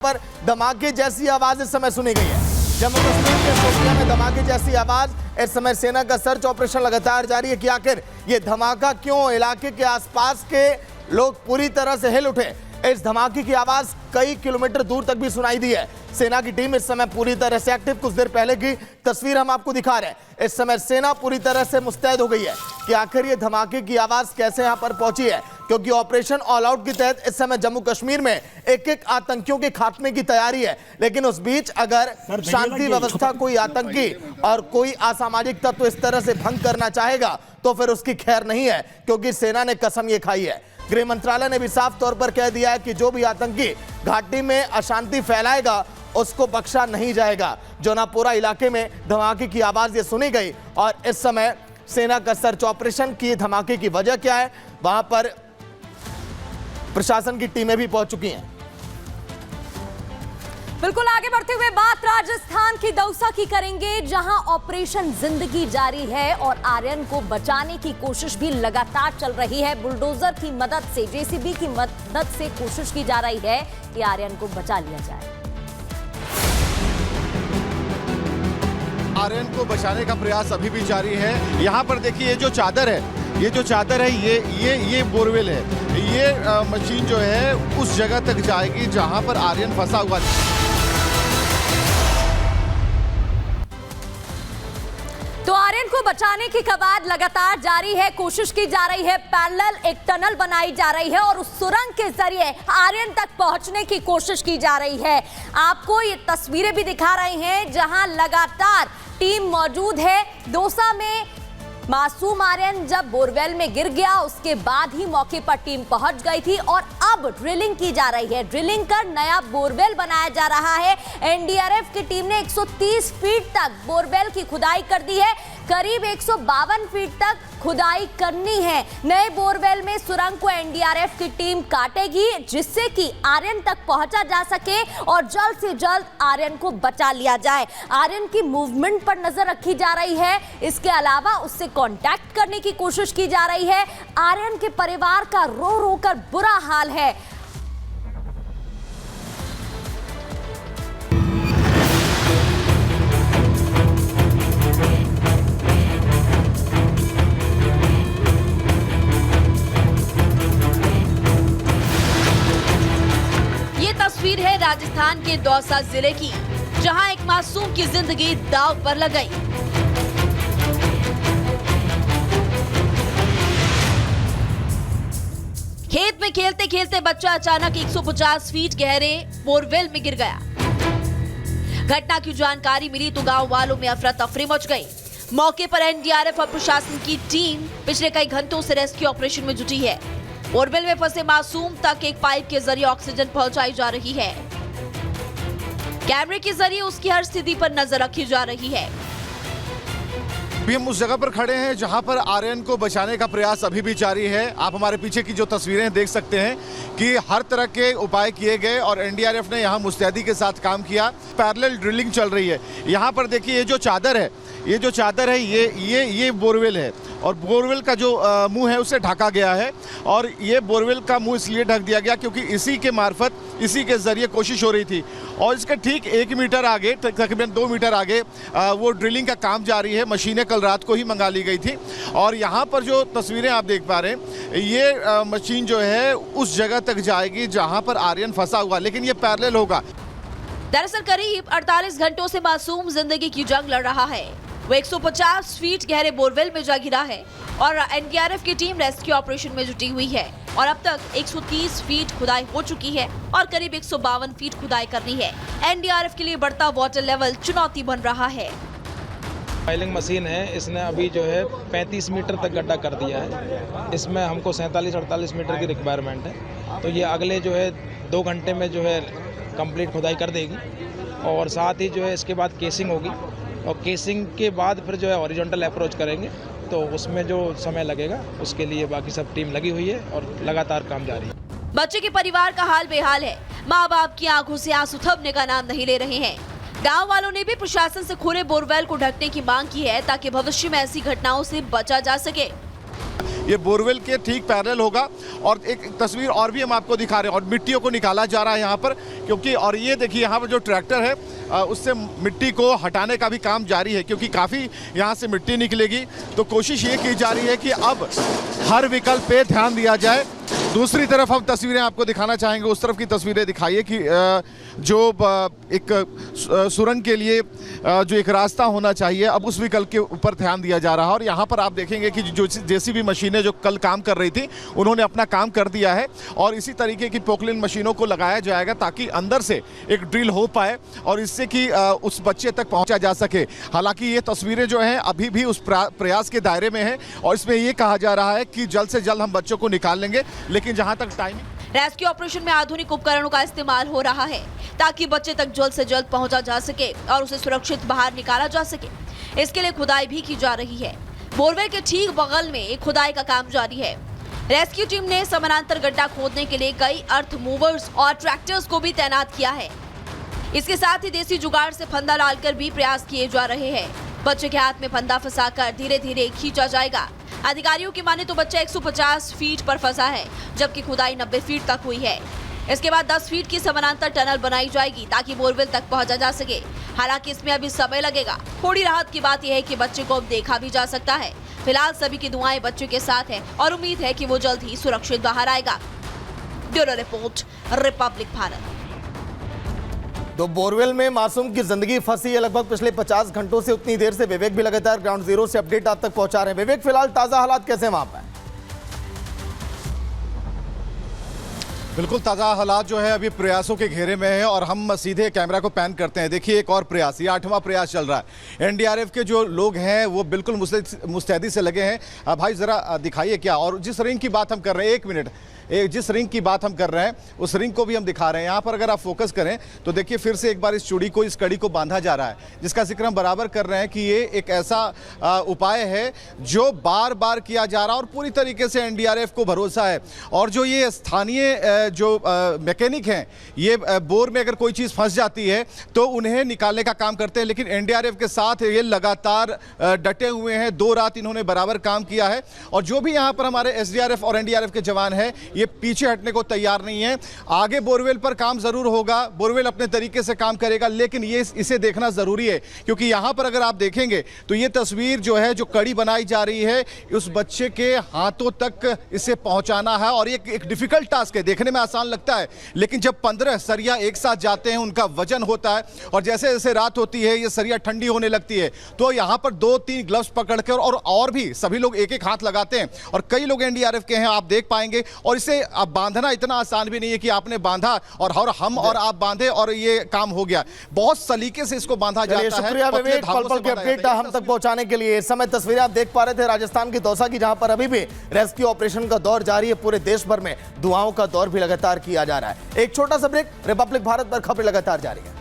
पर धमाके जैसी आवाज इस समय सुनी गई है। जम्मू कश्मीर के शोपियां में धमाके जैसी आवाज। इस समय सेना का सर्च ऑपरेशन लगातार जारी है कि आखिर ये धमाका क्यों, इलाके के आसपास के लोग पूरी तरह से हिल उठे। इस धमाके की आवाज कई किलोमीटर दूर तक भी सुनाई दी है। सेना की टीम इस समय पूरी तरह से एक्टिव। कुछ देर पहले की तस्वीर हम आपको दिखा रहे हैं। इस समय सेना पूरी तरह से मुस्तैद हो गई है कि आखिर ये धमाके की आवाज कैसे यहां पर पहुंची है, क्योंकि ऑपरेशन ऑल आउट के तहत इस समय जम्मू कश्मीर में एक एक आतंकियों के खात्मे की तैयारी है। लेकिन उस बीच अगर शांति व्यवस्था कोई आतंकी और कोई असामाजिक तत्व इस तरह से भंग करना चाहेगा तो फिर उसकी खैर नहीं है, क्योंकि सेना ने कसम ये खाई है। गृह मंत्रालय ने भी साफ तौर पर कह दिया है कि जो भी आतंकी घाटी में अशांति फैलाएगा उसको बख्शा नहीं जाएगा। जोनापुरा इलाके में धमाके की आवाज ये सुनी गई और इस समय सेना का सर्च ऑपरेशन की धमाके की वजह क्या है, वहां पर प्रशासन की टीमें भी पहुंच चुकी हैं। बिल्कुल, आगे बढ़ते हुए बात राजस्थान की दौसा की करेंगे, जहां ऑपरेशन जिंदगी जारी है और आर्यन को बचाने की कोशिश भी लगातार चल रही है। बुलडोजर की मदद से, जेसीबी की मदद से कोशिश की जा रही है कि आर्यन को बचा लिया जाए। आर्यन को बचाने का प्रयास अभी भी जारी है। यहाँ पर देखिए ये जो चादर है ये बोरवेल है। ये मशीन जो है उस जगह तक जाएगी जहां पर आर्यन फंसा हुआ है। तो आर्यन को बचाने की कवायद लगातार जारी है, कोशिश की जा रही है। पैरेलल एक टनल बनाई जा रही है और उस सुरंग के जरिए आर्यन तक पहुंचने की कोशिश की जा रही है। आपको ये तस्वीरें भी दिखा रहे हैं जहां लगातार टीम मौजूद है। दौसा में मासूम आर्यन जब बोरवेल में गिर गया उसके बाद ही मौके पर टीम पहुंच गई थी और अब ड्रिलिंग की जा रही है। ड्रिलिंग कर नया बोरवेल बनाया जा रहा है। एनडीआरएफ की टीम ने 130 फीट तक बोरवेल की खुदाई कर दी है। करीब 152 फीट तक खुदाई करनी है। नए बोरवेल में सुरंग को एनडीआरएफ की टीम काटेगी, जिससे कि आर्यन तक पहुंचा जा सके और जल्द से जल्द आर्यन को बचा लिया जाए। आर्यन की मूवमेंट पर नजर रखी जा रही है। इसके अलावा उससे कांटेक्ट करने की कोशिश की जा रही है। आर्यन के परिवार का रो रो कर बुरा हाल है। तस्वीर है राजस्थान के दौसा जिले की, जहां एक मासूम की जिंदगी दांव पर लग गई। खेत में खेलते खेलते बच्चा अचानक 150 फीट गहरे बोरवेल में गिर गया। घटना की जानकारी मिली तो गांव वालों में अफरा तफरी मच गई। मौके पर एनडीआरएफ और प्रशासन की टीम पिछले कई घंटों से रेस्क्यू ऑपरेशन में जुटी है। बोरवेल में फंसे मासूम तक एक पाइप के जरिए ऑक्सीजन पहुंचाई जा रही है। कैमरे के जरिए उसकी हर स्थिति पर नजर रखी जा रही है। अभी हम उस जगह पर खड़े हैं जहां पर आर्यन को बचाने का प्रयास अभी भी जारी है। आप हमारे पीछे की जो तस्वीरें देख सकते हैं कि हर तरह के उपाय किए गए और एनडीआरएफ ने यहां मुस्तैदी के साथ काम किया। पैरेलल ड्रिलिंग चल रही है। यहाँ पर देखिए ये जो चादर है ये बोरवेल है और बोरवेल का जो मुंह है उसे ढका गया है। और ये बोरवेल का मुंह इसलिए ढक दिया गया क्योंकि इसी के मार्फत, इसी के जरिए कोशिश हो रही थी। और इसके ठीक 1 मीटर आगे, तकरीबन 2 मीटर आगे वो ड्रिलिंग का काम जारी है। मशीनें कल रात को ही मंगा ली गई थी। और यहाँ पर जो तस्वीरें आप देख पा रहे हैं, ये मशीन जो है उस जगह तक जाएगी जहाँ पर आर्यन फंसा हुआ, लेकिन ये पैरेलल होगा। दरअसल करीब 48 घंटों से मासूम जिंदगी की जंग लड़ रहा है। वो 150 फीट गहरे बोरवेल में जा गिरा है और एनडीआरएफ की टीम रेस्क्यू ऑपरेशन में जुटी हुई है और अब तक 130 फीट खुदाई हो चुकी है और करीब 152 फीट खुदाई करनी है। एनडीआरएफ के लिए बढ़ता वाटर लेवल चुनौती बन रहा है। फाइलिंग मशीन है, इसने अभी जो है 35 मीटर तक गड्ढा कर दिया है। इसमें हमको 47-48 मीटर की रिक्वायरमेंट है, तो ये अगले जो है 2 घंटे में जो है कंप्लीट खुदाई कर देगी। और साथ ही जो है इसके बाद केसिंग होगी और केसिंग के बाद फिर जो है हॉरिजॉन्टल अप्रोच करेंगे, तो उसमें जो समय लगेगा उसके लिए बाकी सब टीम लगी हुई है और लगातार काम जारी है। बच्चे के परिवार का हाल बेहाल है। माँ बाप की आंखों से आंसू थमने का नाम नहीं ले रहे हैं। गांव वालों ने भी प्रशासन से खुले बोरवेल को ढकने की मांग की है ताकि भविष्य में ऐसी घटनाओं से बचा जा सके। ये बोरवेल के ठीक पैरेलल होगा। और एक तस्वीर और भी हम आपको दिखा रहे हैं, और मिट्टियों को निकाला जा रहा है यहाँ पर, क्योंकि और ये देखिए यहाँ पर जो ट्रैक्टर है उससे मिट्टी को हटाने का भी काम जारी है, क्योंकि काफ़ी यहाँ से मिट्टी निकलेगी। तो कोशिश ये की जा रही है कि अब हर विकल्प पे ध्यान दिया जाए। दूसरी तरफ हम तस्वीरें आपको दिखाना चाहेंगे, उस तरफ की तस्वीरें दिखाइए कि जो एक सुरंग के लिए जो एक रास्ता होना चाहिए, अब उस विकल्प के ऊपर ध्यान दिया जा रहा है। और यहाँ पर आप देखेंगे कि जो जेसीबी मशीनें जो कल काम कर रही थी उन्होंने अपना काम कर दिया है, और इसी तरीके की पोकलिन मशीनों को लगाया जाएगा ताकि अंदर से एक ड्रिल हो पाए और इससे कि उस बच्चे तक पहुँचा जा सके। हालांकि ये तस्वीरें जो हैं अभी भी उस प्रयास के दायरे में हैं, और इसमें ये कहा जा रहा है कि जल्द से जल्द हम बच्चों को निकाल लेंगे, लेकिन जहाँ तक टाइमिंग रेस्क्यू ऑपरेशन में आधुनिक उपकरणों का इस्तेमाल हो रहा है ताकि बच्चे तक जल्द से जल्द पहुंचा जा सके और उसे सुरक्षित बाहर निकाला जा सके। इसके लिए खुदाई भी की जा रही है। बोरवेल के ठीक बगल में एक खुदाई का काम जारी है। रेस्क्यू टीम ने समानांतर गड्ढा खोदने के लिए कई अर्थ मूवर्स और ट्रैक्टर्स को भी तैनात किया है। इसके साथ ही देसी जुगाड़ से फंदा डालकर भी प्रयास किए जा रहे हैं। बच्चे के हाथ में फंदा फंसाकर धीरे धीरे खींचा जाएगा। अधिकारियों की माने तो बच्चा 150 फीट पर फंसा है, जबकि खुदाई 90 फीट तक हुई है। इसके बाद 10 फीट की समानांतर टनल बनाई जाएगी ताकि बोरवेल तक पहुंचा जा सके। हालांकि इसमें अभी समय लगेगा। थोड़ी राहत की बात यह है कि बच्चे को अब देखा भी जा सकता है। फिलहाल सभी की दुआएं बच्चे के साथ है और उम्मीद है कि वो जल्द ही सुरक्षित बाहर आएगा। Bureau report, Republic Bharat. तो बोरवेल में मासूम की जिंदगी फंसी है लगभग पिछले 50 घंटों से। उतनी देर से विवेक भी लगातार ग्राउंड जीरो से अपडेट आप तक पहुंचा रहे हैं। विवेक, फिलहाल ताजा हालात कैसे हैं वहां पर? बिल्कुल ताज़ा हालात जो है अभी प्रयासों के घेरे में है, और हम सीधे कैमरा को पैन करते हैं। देखिए एक और प्रयास, ये 8वां प्रयास चल रहा है। एनडीआरएफ के जो लोग हैं वो बिल्कुल मुस्तैदी से लगे हैं। भाई जरा दिखाइए क्या, और जिस रिंग की बात हम कर रहे हैं, 1 मिनट, जिस रिंग की बात हम कर रहे हैं उस रिंग को भी हम दिखा रहे हैं। यहाँ पर अगर आप फोकस करें तो देखिए फिर से एक बार इस चूड़ी को, इस कड़ी को बांधा जा रहा है, जिसका जिक्र हम बराबर कर रहे हैं कि ये एक ऐसा उपाय है जो बार बार किया जा रहा है और पूरी तरीके से एनडीआरएफ को भरोसा है। और जो ये स्थानीय जो मैकेनिक हैं, ये बोर में अगर कोई चीज़ फंस जाती है तो उन्हें निकालने का काम करते हैं, लेकिन एनडीआरएफ के साथ ये लगातार डटे हुए हैं। 2 रात इन्होंने बराबर काम किया है, और जो भी यहाँ पर हमारे एसडीआरएफ और एनडीआरएफ के जवान हैं ये पीछे हटने को तैयार नहीं है। आगे बोरवेल पर काम जरूर होगा, बोरवेल अपने तरीके से काम करेगा, लेकिन ये इसे देखना जरूरी है, क्योंकि यहां पर अगर आप देखेंगे तो ये तस्वीर जो है, जो कड़ी बनाई जा रही है, उस बच्चे के हाथों तक इसे पहुंचाना है। और ये एक डिफिकल्ट टास्क है, देखने में आसान लगता है, लेकिन जब 15 सरिया एक साथ जाते हैं, उनका वजन होता है, और जैसे जैसे रात होती है ये सरिया ठंडी होने लगती है, तो यहां पर 2-3 ग्लव्स पकड़कर और भी सभी लोग एक एक हाथ लगाते हैं, और कई लोग एनडीआरएफ के हैं, आप देख पाएंगे। और इसे अब बांधना इतना आसान भी नहीं है कि आपने बांधा और हम और आप बांधे और ये काम हो गया। बहुत सलीके से इसको बांधा जाता है। शुक्रिया विवेक, पल-पल की अपडेट हम तक पहुंचाने के लिए। इस समय तस्वीरें आप देख पा रहे थे राजस्थान की दौसा की, जहां पर अभी भी रेस्क्यू ऑपरेशन का दौर जारी है। पूरे देश भर में दुआओं का दौर भी लगातार किया जा रहा है। एक छोटा सा ब्रेक, रिपब्लिक भारत पर खबरें लगातार जारी है।